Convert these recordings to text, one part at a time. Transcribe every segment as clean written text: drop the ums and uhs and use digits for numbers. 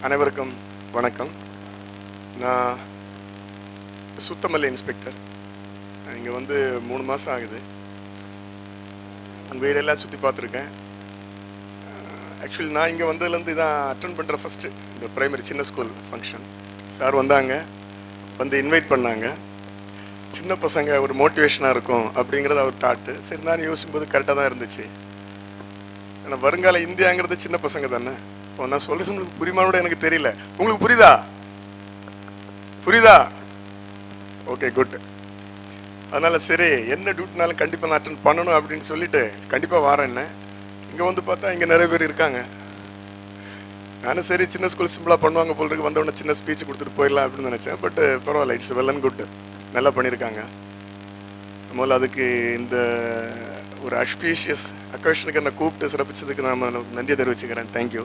அனைவருக்கும் வணக்கம். நான் சுத்தமல்லி இன்ஸ்பெக்டர். இங்கே வந்து 3 மாதம் ஆகுது. உங்கள் ஏரியாலாம் சுற்றி பார்த்துருக்கேன். ஆக்சுவலி நான் இங்கே வந்ததுலேருந்து இதான் அட்டென்ட் பண்ணுற ஃபஸ்ட்டு இந்த ப்ரைமரி சின்ன ஸ்கூல் ஃபங்க்ஷன். சார் வந்தாங்க, வந்து இன்வைட் பண்ணாங்க. சின்ன பசங்க ஒரு மோட்டிவேஷனாக இருக்கும் அப்படிங்கிறது அவர் தாட்டு. சரி, நான் யோசிக்கும்போது கரெக்டாக தான் இருந்துச்சு. ஆனால் வருங்கால இந்தியாங்கிறது சின்ன பசங்க தானே. இப்போ நான் சொல்றது உங்களுக்கு புரியுமானோட எனக்கு தெரியல. உங்களுக்கு புரியுதா? Okay, good. அதனால சரி, என்ன டியூட்டினாலும் கண்டிப்பாக நான் அட்டென்ட் பண்ணணும் அப்படின்னு சொல்லிட்டு கண்டிப்பாக வரேன். என்ன இங்கே வந்து பார்த்தா இங்கே நிறைய பேர் இருக்காங்க. நானும் சரி சின்ன ஸ்கூல் சிம்பிளாக பண்ணுவாங்க போல் இருக்கு, வந்தவொடனே சின்ன ஸ்பீச் கொடுத்துட்டு போயிடலாம் அப்படின்னு நினச்சேன். பட் பரவாயில்ல, இட்ஸ் வெல் அண்ட் குட். நல்லா பண்ணியிருக்காங்க. முதல்ல அதுக்கு இந்த ஒரு அஸ்பீஷியஸ் அக்கேஷனுக்கு என்னை கூப்பிட்டு சிறப்பிச்சதுக்கு நான் நன்றியை தெரிவிச்சுக்கிறேன். தேங்க்யூ.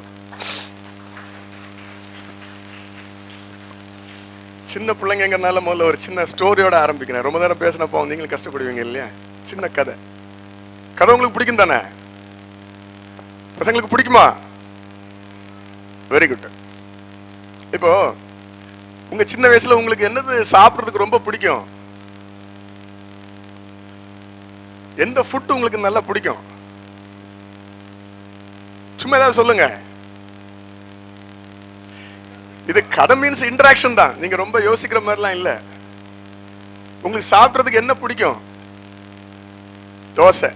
சின்ன பிள்ளைங்கிறனால முதல்ல ஒரு சின்ன ஸ்டோரியோட ஆரம்பிக்கிறேன். ரொம்ப நேரம் பேசினப்போ நீங்களும் கஷ்டப்படுவீங்க இல்லையா? சின்ன கதை உங்களுக்கு பிடிக்கும் தானே? பசங்களுக்கு பிடிக்குமா? Very good. இப்போ உங்க சின்ன வயசுல உங்களுக்கு என்னது சாப்பிட்றதுக்கு ரொம்ப பிடிக்கும்? எந்த ஃபுட் உங்களுக்கு நல்லா பிடிக்கும்? சும்மா ஏதாவது சொல்லுங்க. இது கதை மீன்ஸ் இன்டராக்ஷன் தான். நீங்க ரொம்ப யோசிக்கிற மாதிரிலாம் இல்ல. உங்களுக்கு சாப்பிட்றதுக்கு என்ன பிடிக்கும்? தோசை.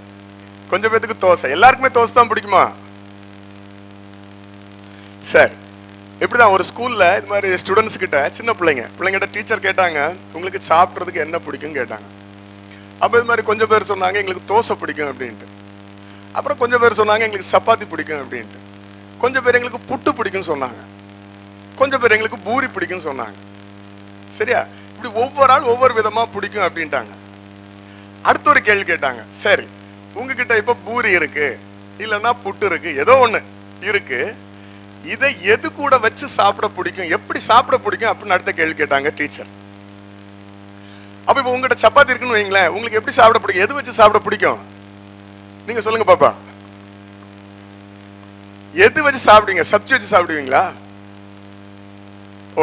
கொஞ்சம் பேத்துக்கு தோசை. எல்லாருக்குமே தோசை தான் பிடிக்குமா? சரி, இப்படிதான் ஒரு ஸ்கூல்ல இது மாதிரி ஸ்டூடெண்ட்ஸ் கிட்ட சின்ன பிள்ளைங்கிட்ட டீச்சர் கேட்டாங்க, உங்களுக்கு சாப்பிட்றதுக்கு என்ன பிடிக்கும் கேட்டாங்க. அப்போ இது மாதிரி கொஞ்சம் பேர் சொன்னாங்க எங்களுக்கு தோசை பிடிக்கும் அப்படின்ட்டு. அப்புறம் கொஞ்சம் பேர் சொன்னாங்க எங்களுக்கு சப்பாத்தி பிடிக்கும் அப்படின்ட்டு. கொஞ்சம் பேர் எங்களுக்கு புட்டு பிடிக்கும்னு சொன்னாங்க. கொஞ்சம் பேர் எங்களுக்கு பூரி பிடிக்கும்னு சொன்னாங்க. சரியா? இப்படி ஒவ்வொரு ஆள் ஒவ்வொரு விதமா பிடிக்கும் அப்படின்ட்டாங்க. அடுத்த ஒரு கேள்வி கேட்டாங்க. சரி, உங்ககிட்ட இப்ப பூரி இருக்கு, இல்லைன்னா புட்டு இருக்கு, ஏதோ ஒண்ணு இருக்கு, இதை எது கூட வச்சு சாப்பிட பிடிக்கும், எப்படி சாப்பிட பிடிக்கும் அப்படின்னு அடுத்த கேள்வி கேட்டாங்க டீச்சர். அப்ப இப்ப உங்ககிட்ட சப்பாத்தி இருக்குன்னு வைங்களேன், உங்களுக்கு எப்படி சாப்பிட பிடிக்கும், எது வச்சு சாப்பிட பிடிக்கும்? நீங்க சொல்லுங்க பாப்பா. எது வச்சு சாப்பிடுவீங்க? சப்ஜி வச்சு சாப்பிடுவீங்களா?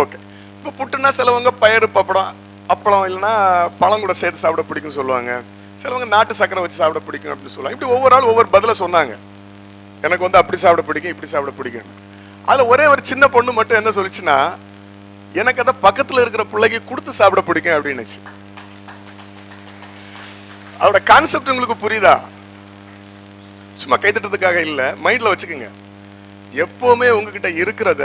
ஓகே. இப்ப புட்டுனா சிலவங்க பயிறு பப்படம் அப்பளம் இல்லைன்னா பழம் கூட சேர்த்து சாப்பிட பிடிக்கும் சொல்லுவாங்க. சிலவங்க நாட்டு சக்கரை வச்சு சாப்பிட பிடிக்கும் அப்படின்னு சொல்லுவாங்க. இப்படி ஒவ்வொரு ஆள் ஒவ்வொரு பதில சொன்னாங்க. எனக்கு வந்து அப்படி சாப்பிட பிடிக்கும், இப்படி சாப்பிட பிடிக்கும். அதுல ஒரே ஒரு சின்ன பொண்ணு மட்டும் என்ன சொல்லிச்சுன்னா, எனக்கு அதை பக்கத்துல இருக்கிற பிள்ளைக்கு கொடுத்து சாப்பிட பிடிக்கும் அப்படின்னுச்சு. அதோட கான்செப்ட் உங்களுக்கு புரியுதா? சும்மா கைத்தட்டதுக்காக இல்ல, மைண்ட்ல வச்சுக்கோங்க. எப்பவுமே உங்ககிட்ட இருக்கிறத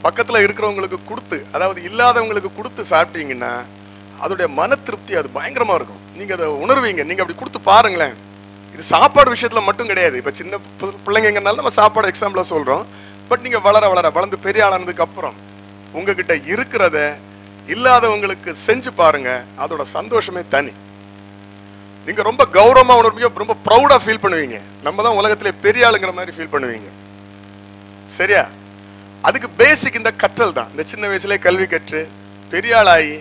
பக்கத்துல இருக்கிறவங்களுக்கு கொடுத்து, அதாவது இல்லாதவங்களுக்கு கொடுத்து சாப்பிட்டீங்கன்னா அதோடைய மன திருப்தி அது பயங்கரமா இருக்கும். நீங்க அதை உணர்வீங்க. நீங்க அப்படி கொடுத்து பாருங்களேன். இது சாப்பாடு விஷயத்துல மட்டும் கிடையாது. இப்ப சின்ன பிள்ளைங்கனால நம்ம சாப்பாடு எக்ஸாம்பிளா சொல்றோம். பட் நீங்க வளர்ந்து பெரிய ஆளானதுக்கு அப்புறம் உங்ககிட்ட இருக்கிறத இல்லாதவங்களுக்கு செஞ்சு பாருங்க. அதோட சந்தோஷமே தனி. நீங்க ரொம்ப கௌரவமா உணர்வீங்க, ரொம்ப ப்ரௌடா ஃபீல் பண்ணுவீங்க. நம்ம தான் உலகத்திலே பெரிய ஆளுங்கிற மாதிரி ஃபீல் பண்ணுவீங்க. சரியா? அதுக்கு பேசிக் இந்த கற்றல் தான். இந்த சின்ன வயசுலேயே கல்வி கற்று பெரிய ஆளாகி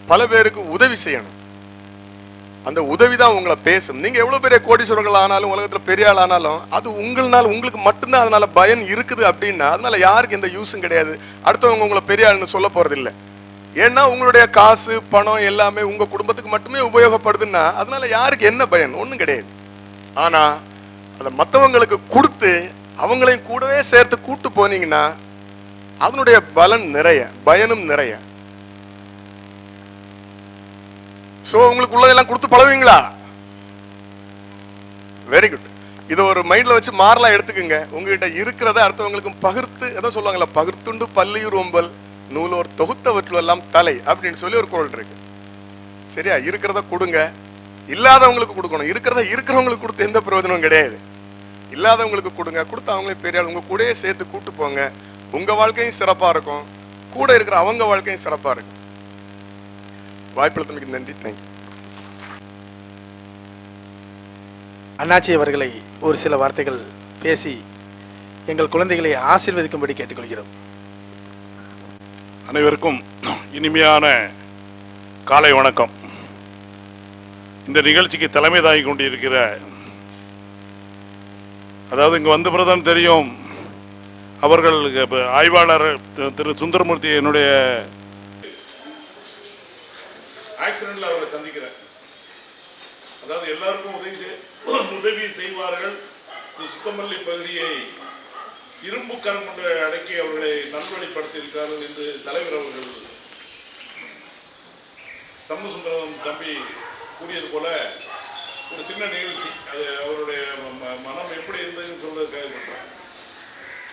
பல பேருக்கு உதவி செய்யணும். அந்த உதவி தான் உங்களை பேசும். நீங்க எவ்வளவு பெரிய கோடீஸ்வரர்கள் ஆனாலும், உலகத்துல பெரிய ஆள் ஆனாலும், அது உங்களால உங்களுக்கு மட்டும்தான் அதனால பயன் இருக்குது அப்படின்னா அதனால யாருக்கு எந்த யூஸும் கிடையாது. அடுத்தவங்க உங்களை பெரிய ஆளுன்னு சொல்ல போறது இல்லை. ஏன்னா உங்களுடைய காசு பணம் எல்லாமே உங்க குடும்பத்துக்கு மட்டுமே உபயோகப்படுதுன்னா அதனால யாருக்கு என்ன பயன்? ஒண்ணும் கிடையாது. ஆனா அதை மற்றவங்களுக்கு கொடுத்து அவங்களையும் கூடவே சேர்த்து கூட்டு போனீங்கன்னா அதனுடைய பலன் நிறைய, பயனும் நிறைய. சோ உங்களுக்கு உள்ளதெல்லாம் கொடுத்து பழவீங்களா? Very good. இதை ஒரு மைண்ட்ல வச்சு மாறலாம் எடுத்துக்கோங்க. உங்ககிட்ட இருக்கிறத அடுத்தவங்களுக்கும் பகிர்த்து, ஏதோ சொல்லுவாங்கல்ல, பகிர்த்துண்டு பல்லியூர் ஒம்பல் நூலோர் தொகுத்தவற்றில் எல்லாம் தலை அப்படின்னு சொல்லி ஒரு குறள் இருக்கு. சரியா? இருக்கிறத கொடுங்க, இல்லாதவங்களுக்கு கொடுக்கணும். இருக்கிறவங்களுக்கு கொடுத்து எந்த பிரயோஜனமும் கிடையாது. இல்லாதவங்களுக்கு கொடுங்க, கொடுத்து அவங்களையும் பெரிய உங்க கூடயே சேர்த்து கூட்டு போங்க. உங்க வாழ்க்கையும் சிறப்பா இருக்கும், கூட இருக்கிற அவங்க வாழ்க்கையும் சிறப்பா இருக்கும். வாய்ப்பளித்தமைக்கு நன்றி. தேங்க்யூ. அண்ணாச்சி அவர்களை ஒரு சில வார்த்தைகள் பேசி எங்கள் குழந்தைகளை ஆசீர்வதிக்கும்படி கேட்டுக்கொள்கிறோம். அனைவருக்கும் இனிமையான காலை வணக்கம். இந்த நிகழ்ச்சிக்கு தலைமை தாங்கி கொண்டிருக்கிற, அதாவது இங்கே வந்த பிறதான் தெரியும், அவர்கள் ஆய்வாளர் திரு சுந்தரமூர்த்தி என்னுடைய ஆக்சிடென்ட்ல அவரை சந்திக்கிறேன். அதாவது எல்லாருக்கும் உதவி செய்வார்கள். சுத்தமல்லி பகுதியை இரும்பு கரம் கொண்டு அடக்கி அவர்களை நல்வழிப்படுத்தியிருக்கிறார்கள் என்று தலைவர் அவர்கள் சண்முகசுந்தரம் தம்பி கூறியது போல ஒரு சின்ன நிகழ்ச்சி. அது அவருடைய மனம் எப்படி இருந்ததுன்னு சொல்றதுக்காக சொல்றேன்.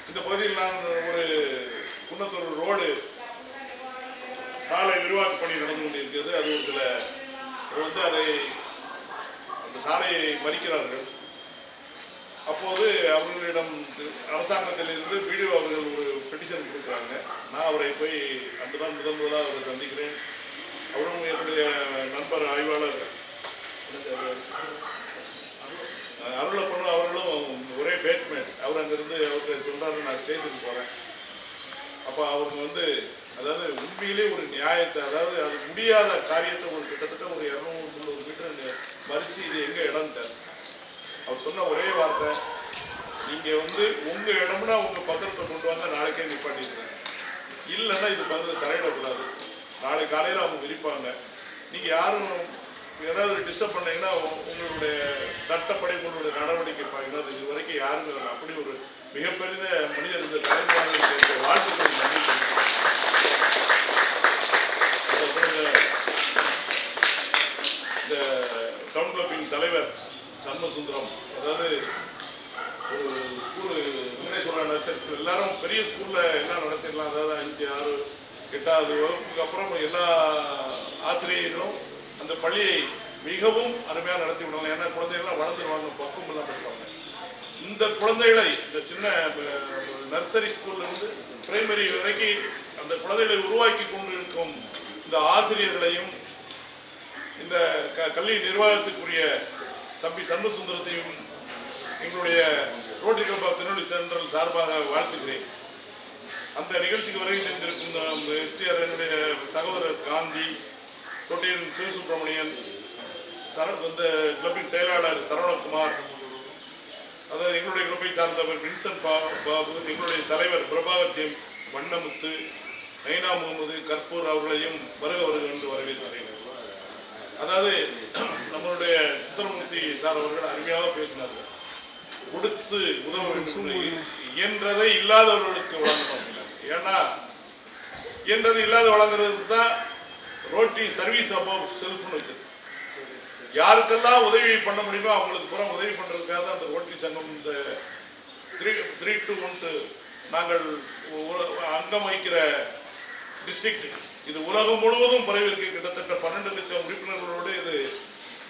இந்த பகுதியில் நான் ஒரு குன்னத்தூர் ரோடு சாலை விரிவாக்க பணி நடந்து கொண்டிருக்கிறது. அது ஒரு சில அதை அந்த சாலையை மறிக்கிறார்கள். அப்போது அவர்களிடம் அரசாங்கத்திலிருந்து பிடிஓ அவர்கள் ஒரு பெட்டிஷன் கொடுக்குறாங்க. நான் அவரை போய் அன்றுதான் முதலாக அவரை சந்திக்கிறேன். அவரும் என்னுடைய நண்பர் ஆய்வாளர் அருளப்பனும் அவர்களும் ஒரே பேட்மேட். அவர் அங்கிருந்து அவருக்கு சொல்றாரு, நான் ஸ்டேஷனுக்கு போகிறேன். அப்போ அவருக்கு அதாவது உண்மையிலே ஒரு நியாயத்தை, அதாவது அது முடியாத காரியத்தை ஒரு கிட்டத்தட்ட ஒரு 200-300 மீட்டர் மறித்து இது எங்கள் இடம்ட்டார். அவர் சொன்ன ஒரே வார்த்தை, நீங்கள் உங்கள் இடம்னா உங்கள் பத்திரத்தை கொண்டு வந்தால் நாளைக்கே நிப்பாட்டிக்கிறேன், இல்லைன்னா இது பதில் தலையிடக்கூடாது, நாளை காலையில் அவங்க விரிப்பாங்க, நீங்கள் யாரும் ஏதாவது டிஸ்டர்ப் பண்ணீங்கன்னா உங்களுடைய சட்டப்படி உங்களுடைய நடவடிக்கை பாருங்கன்னா அது இது வரைக்கும் யாரும் அப்படி ஒரு மிகப்பெரிய மனிதர் இந்த தலைமுறை வாழ்த்துக்கள் நன்றி. இந்த டவுன் கிளப்பின் தலைவர் சண்முகசுந்தரம், அதாவது ஒரு ஸ்கூலு விக்னேஸ்வரா நர்சரி எல்லாரும் பெரிய ஸ்கூலில் எல்லாம் நடத்திடலாம். அதாவது 5, 6, 8வது வகுப்புக்கு அப்புறம் எல்லா ஆசிரியர்களும் அந்த பள்ளியை மிகவும் அருமையாக நடத்தி விடலாம். ஏன்னா குழந்தைகள்லாம் வளர்ந்துருவாங்க, பக்குவம் எல்லாம் படிப்பாங்க. இந்த குழந்தைகளை இந்த சின்ன நர்சரி ஸ்கூல்லேருந்து பிரைமரி வரைக்கும் அந்த குழந்தைகளை உருவாக்கி கொண்டு இருக்கும் இந்த ஆசிரியர்களையும் இந்த கல்வி நிர்வாகத்துக்குரிய தம்பி சண்முகசுந்தரத்தையும் எங்களுடைய rotary club of Tirunelveli central சார்பாக வாழ்த்துக்கிறேன். அந்த நிகழ்ச்சிக்கு வருகை தந்திருக்கும் எஸ்டிஆர் என்னுடைய சகோதரர் காந்தி, ரொட்டேரியன் சிவசுப்ரமணியன், இந்த கிளப்பின் செயலாளர் சரவணகுமார், அதாவது எங்களுடைய கிளப்பை சார்ந்தவர் வின்சென்ட் பாபு, எங்களுடைய தலைவர் பிரபாகர் ஜேம்ஸ், வண்ணமுத்து, நைனா முகமது, கற்பூர் அவர்களையும் வருக என்று வரவேற்கிறேன். அதாவது நம்மளுடைய சுந்தரமூர்த்தி சார் அவர்கள் அருமையாக பேசினார்கள். கொடுத்து உதவ வேண்டும், இயன்றதை இல்லாதவர்களுக்கு வழங்கணும். ஏன்னா இயன்றது இல்லாத வழங்குறது தான் ரோட்டரி சர்வீஸ் அபவ் செல்ஃப்னு வச்சது. யாருக்கெல்லாம் உதவி பண்ண முடியுமோ அவங்களுக்கு புறம் உதவி பண்ணுறதுக்காக தான் அந்த ரோட்டரி சங்கம் இந்த 3-2-1 நாங்கள் அங்கம் வகிக்கிற டிஸ்ட்ரிக்ட் இது உலகம் முழுவதும் பரவிருக்கு. கிட்டத்தட்ட 12 லட்சம் உறுப்பினர்களோடு இது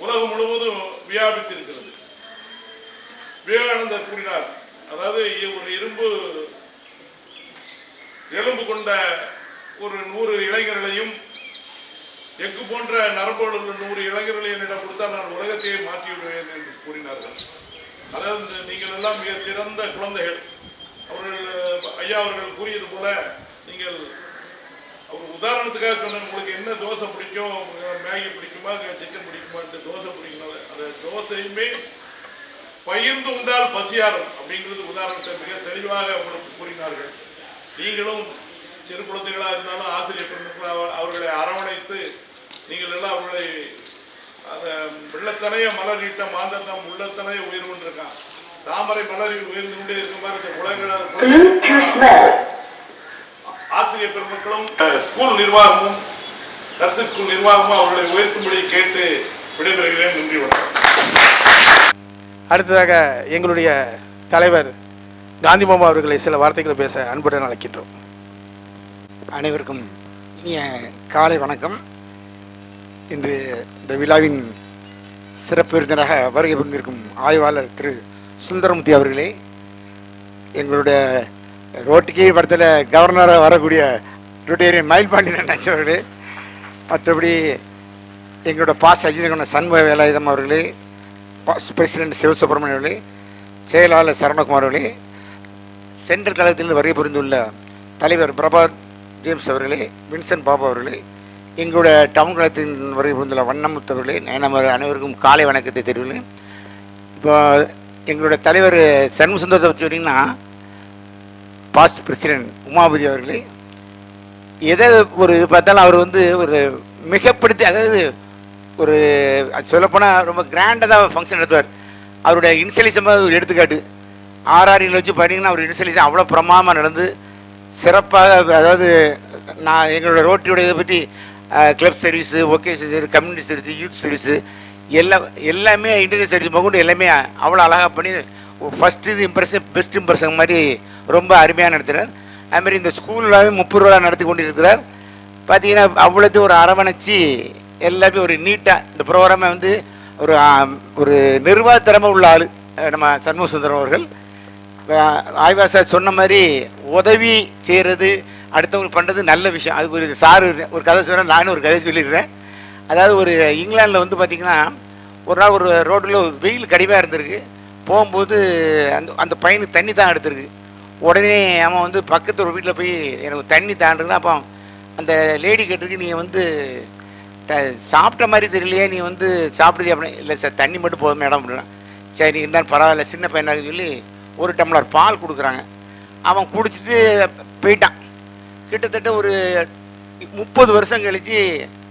உலகம் முழுவதும் வியாபித்திருக்கிறது. விவேகானந்தர் கூறினார், அதாவது ஒரு எலும்பு கொண்ட ஒரு 100 இளைஞர்களையும் எக்கு போன்ற நரம்போடு 100 இளைஞர்களை என்னிடம் கொடுத்தால் நான் உலகத்தையே மாற்றிவிடுவேன் என்று கூறினார்கள். அதாவது நீங்கள் எல்லாம் மிக சிறந்த குழந்தைகள். அவர்கள் ஐயா அவர்கள் கூறியது போல நீங்கள் அவர் உதாரணத்துக்காக சொன்ன உங்களுக்கு என்ன தோசை பிடிக்கும், மேகி பிடிக்குமா, சிக்கன் பிடிக்குமான்ட்டு தோசை பிடிக்கணும். அந்த தோசையுமே பகிர்ந்து உண்டால் பசியாரும் அப்படிங்கிறது உதாரணத்தை மிக தெளிவாக உங்களுக்கு கூறினார்கள். நீங்களும் சிறு குழந்தைகளாக இருந்தாலும் ஆசிரியர் பெருமக்கள் அவர்களை அரவணைத்து நீங்கள் எல்லாம் அவர்களை அந்த வெள்ளத்தனைய மலர் நீட்ட மாந்தம் உள்ளத்தனைய உயர்வு இருக்கான், தாமரை மலரில் உயர்ந்து கொண்டே இருக்கும் மாதிரி இந்த ஆசிரியர் பெருமக்களும் ஸ்கூல் நிர்வாகமும் நர்சிங் ஸ்கூல் நிர்வாகமும் அவர்களை உயர்த்தும்படி கேட்டு விடைபெறுகிறேன். நன்றி, வணக்கம். அடுத்ததாக எங்களுடைய தலைவர் காந்தி மாமா அவர்களை சில வார்த்தைகளை பேச அன்புடன் அழைக்கின்றோம். அனைவருக்கும் இனிய காலை வணக்கம். இன்று இந்த விழாவின் சிறப்பு விருந்தினராக வருகை புரிந்திருக்கும் ஆய்வாளர் திரு சுந்தரமூர்த்தி அவர்களே, எங்களுடைய ரோட்டுக்கே படத்தில் கவர்னராக வரக்கூடிய ரொட்டேரியன் மயில்பாண்டியன் அண்ணாச்சி அவர்களே, மற்றபடி எங்களோட பாஸ் அஜினகொண்ட சண்முக வேலாயுதம் அவர்களே, பிரசிடென்ட் சிவசுப்ரமணியன் அவர்களே, செயலாளர் சரவணகுமார் அவர்களே, சென்ட்ரல் கழகத்திலிருந்து வருகை புரிந்துள்ள தலைவர் பிரபாகர் ஜேம்ஸ் அவர்களே, வின்சென்ட் பாபு அவர்களே, எங்களுடைய டவுன் கழகத்தின் வருகை புரிந்துள்ள வண்ணமுத்து அவர்களே, நம்ம அனைவருக்கும் காலை வணக்கத்தை தெரிவிக்கிறேன். இப்போ எங்களுடைய தலைவர் சண்முகசுந்தரத்தை சொன்னீங்கன்னா பாஸ்ட் பிரசிடென்ட் உமாபதி அவர்களே, எதை ஒரு பார்த்தாலும் அவர் வந்து ஒரு மிகப்படுத்தி, அதாவது ஒரு சொல்லப்போனால் ரொம்ப கிராண்டாக தான் ஃபங்க்ஷன் நடத்துவார். அவருடைய இன்ஸ்டலேஷன் ஒரு எடுத்துக்காட்டு. ஆர்ஆரியில் வச்சு பார்த்தீங்கன்னா அவர் இன்ஸ்டலேஷன் அவ்வளோ பிரமாதமாக நடந்து சிறப்பாக, அதாவது நான் எங்களோட ரோட்டியோட இதை பற்றி club service, occasion service, community service, youth service எல்லாமே இன்டர்நெட் சர்வீஸ் போகக்கூடிய எல்லாமே அவ்வளோ அழகாக பண்ணி ஃபஸ்ட்டு இது இம்ப்ரெஷன் பெஸ்ட் இம்ப்ரெஷன் மாதிரி ரொம்ப அருமையாக நடத்துகிறார். அதுமாதிரி இந்த ஸ்கூல்லாகவே 30 ரூபா நடத்தி கொண்டு இருக்கிறார். பார்த்தீங்கன்னா அவ்வளோத்தையும் ஒரு அரவணைச்சி எல்லாமே ஒரு நீட்டாக இந்த ப்ரோக்ராமை வந்து ஒரு ஒரு நிர்வாகத்திறமை உள்ள ஆள் நம்ம சண்முக சுந்தரம் அவர்கள். ஆய்வாசார் சொன்ன மாதிரி உதவி செய்கிறது, அடுத்தவங்களுக்கு பண்ணுறது நல்ல விஷயம். அதுக்கு ஒரு சாரு ஒரு கதை சொன்னால் நானும் ஒரு கதை சொல்லிடுறேன். அதாவது ஒரு இங்கிலாந்தில் வந்து பார்த்திங்கன்னா ஒரு நாள் ஒரு ரோட்டில் வெயில் கடிவாக இருந்திருக்கு. போகும்போது அந்த பையனுக்கு தண்ணி தான் எடுத்திருக்கு. உடனே அவன் வந்து பக்கத்து ஒரு வீட்டில் போய் எனக்கு தண்ணி தாண்டுருந்தா, அப்போ அந்த லேடி கேட்டிருக்கு, நீங்கள் வந்து சாப்பிட்ட மாதிரி தெரியலையே, நீ வந்து சாப்பிடுது அப்படின்னு. இல்லை சார், தண்ணி மட்டும் போதும் மேடம் அப்படின்னா. சரி இருந்தாலும் பரவாயில்ல, சின்ன பையனாக சொல்லி ஒரு டம்ளர் பால் கொடுக்குறாங்க. அவன் குடிச்சிட்டு போயிட்டான். கிட்டத்தட்ட ஒரு 30 வருஷம் கழித்து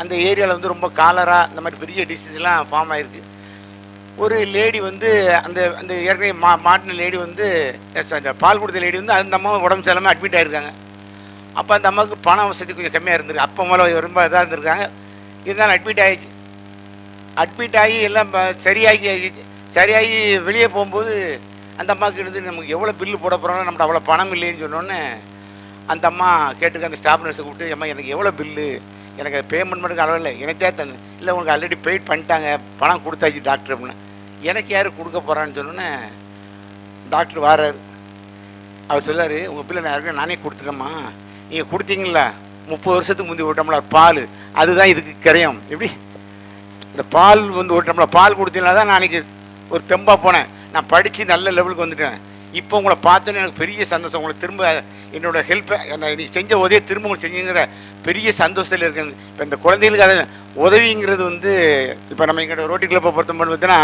அந்த ஏரியாவில் வந்து ரொம்ப காலரா இந்த மாதிரி பெரிய டிசீஸ்லாம் ஃபார்ம் ஆகிருக்கு. ஒரு லேடி வந்து அந்த அந்த ஏற்கனவே மாட்டின லேடி வந்து அந்த பால் கொடுத்த லேடி வந்து அந்த அம்மா உடம்பு சரியில்லாமல் அட்மிட் ஆகிருக்காங்க. அப்போ அந்த அம்மாவுக்கு பண வசதி கொஞ்சம் கம்மியாக இருந்திருக்கு. அப்போ மேலே ரொம்ப இதாக இருந்திருக்காங்க. இருந்தாலும் அட்மிட் ஆகிடுச்சு. அட்மிட் ஆகி எல்லாம் சரியாகி வெளியே போகும்போது அந்த அம்மாவுக்கு இருந்து நமக்கு எவ்வளோ பில்லு போட போகிறோம்னா நம்மகிட்ட அவ்வளோ பணம் இல்லைன்னு சொன்னோன்னே அந்த அம்மா கேட்டுக்க அந்த ஸ்டாஃப் நர்ஸை கூப்பிட்டு, அம்மா எனக்கு எவ்வளோ பில்லு, எனக்கு பேமெண்ட் பண்ணுறதுக்கு அளவு இல்லை, எனக்கே தந்து இல்லை உங்களுக்கு ஆல்ரெடி பெய்ட் பண்ணிட்டாங்க, பணம் கொடுத்தாச்சு டாக்டர் அப்படின்னு. எனக்கு யார் கொடுக்க போகிறான்னு சொன்னோன்னே டாக்டர் வாராரு. அவர் சொல்லார், உங்கள் பிள்ளை நான் யாருக்கும் நானே கொடுத்துட்டேம்மா, நீங்கள் கொடுத்தீங்களா 30 வருஷத்துக்கு முந்தைய ஒரு டம்ளர் பால், அதுதான் இதுக்கு கரையும். எப்படி இந்த பால் வந்து ஒரு டம்ளர் பால் கொடுத்தீங்கன்னா தான் நான் அன்றைக்கி ஒரு தெம்பாக போனேன், நான் படித்து நல்ல லெவலுக்கு வந்துட்டேன். இப்போ உங்களை பார்த்தோன்னு எனக்கு பெரிய சந்தோஷம், உங்களை திரும்ப என்னோடய ஹெல்ப்பை நீங்கள் செஞ்ச உதவியை திரும்ப உங்களுக்கு செஞ்சுங்கிற பெரிய சந்தோஷத்தில் இருக்குங்க. இப்போ இந்த குழந்தைகளுக்கு அதை உதவிங்கிறது வந்து இப்போ நம்ம எங்களோட ரோட்டி கிளப்பை பொறுத்த மட்டும் பார்த்தீங்கன்னா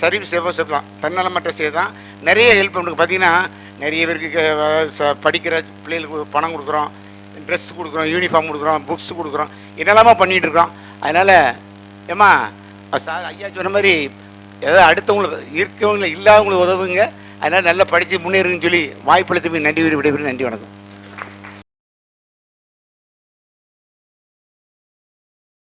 சர்வீஸ் சேவை சொல்லலாம், தன்னலமற்ற சேவை தான். நிறைய ஹெல்ப் நம்மளுக்கு பார்த்தீங்கன்னா நிறைய பேருக்கு படிக்கிற பிள்ளைகளுக்கு பணம் கொடுக்குறோம், ட்ரெஸ் கொடுக்குறோம், யூனிஃபார்ம் கொடுக்குறோம், புக்ஸ் கொடுக்குறோம், என்னெல்லாமா பண்ணிகிட்டு இருக்கிறோம். அதனால் ஏம்மா சார் ஐயா சொன்ன மாதிரி ஏதாவது அடுத்தவங்களுக்கு இருக்கவங்களை இல்லாதவங்களுக்கு உதவுங்க. அதனால் நல்லா படித்து முன்னேறுங்கன்னு சொல்லி வாய்ப்பளித்து நன்றி விடைபெறுகிறேன். நன்றி, வணக்கம்.